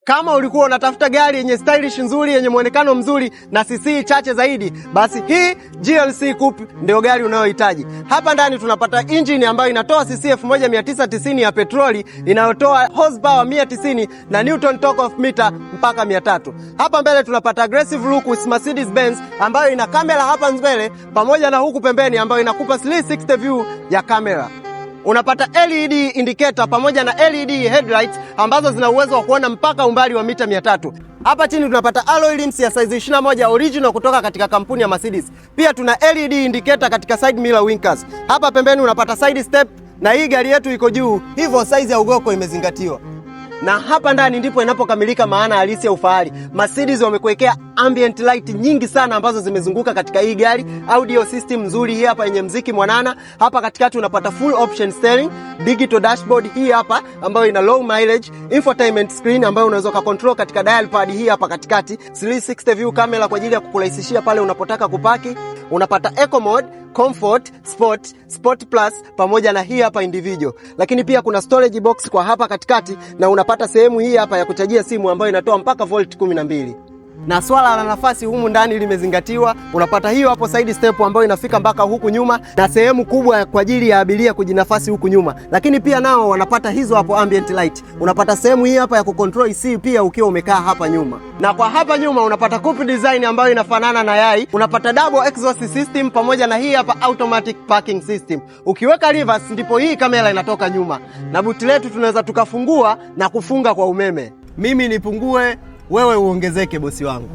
Kama ulikuwa unatafuta gari yenye stylish nzuri, yenye muonekano mzuri na CC chache zaidi, basi hii GLC Coupe ndio gari unayohitaji. Hapa ndani tunapata engine ambayo inatoa CC 1990 ya petroli, inayotoa horsepower 190 na Newton torque of meter mpaka 300. Hapa mbele tunapata aggressive look with Mercedes Benz ambayo ina kamera hapa mbele pamoja na huku pembeni ambayo inakupa 360 view ya kamera. Unapata LED indicator pamoja na LED headlights ambazo zina uwezo wa kuona mpaka umbali wa mita 300. Hapa chini tunapata alloy rims ya size 21 original kutoka katika kampuni ya Mercedes. Pia tuna LED indicator katika side mirror winkers. Hapa pembeni unapata side step na hii gari yetu iko juu, hivyo size ya ugoko imezingatiwa. Na hapa ndani ndipo inapokamilika maana halisi ya ufahari. Mercedes wamekuwekea ambient light nyingi sana ambazo zimezunguka katika hii gari, audio system nzuri hii hapa yenye mziki mwanana. Hapa katikati unapata full option steering, digital dashboard hii hapa ambayo ina low mileage, infotainment screen ambayo unaweza control katika dial pad hii hapa katikati, 360 view camera kwa ajili ya kukurahisishia pale unapotaka kupaki. Unapata eco mode, comfort, sport plus pamoja na hii hapa individual. Lakini pia kuna storage box kwa hapa katikati na unapata sehemu hii hapa ya kuchajia simu ambayo inatoa mpaka volt 12. Na swala la nafasi humu ndani limezingatiwa. Unapata hiyo hapo side step ambayo inafika mpaka huku nyuma na sehemu kubwa kwa ajili ya abiria kujinafasi huku nyuma. Lakini pia nao wanapata hizo hapo ambient light. Unapata sehemu hii hapa ya kucontrol AC pia ukiwa umekaa hapa nyuma. Na kwa hapa nyuma unapata coupe design ambayo inafanana na yai. Unapata double exhaust system pamoja na hii hapa automatic parking system. Ukiweka reverse ndipo hii kamera inatoka nyuma. Na buti letu tunaweza tukafungua na kufunga kwa umeme. Mimi nipungue, wewe uongezeke bosi wangu.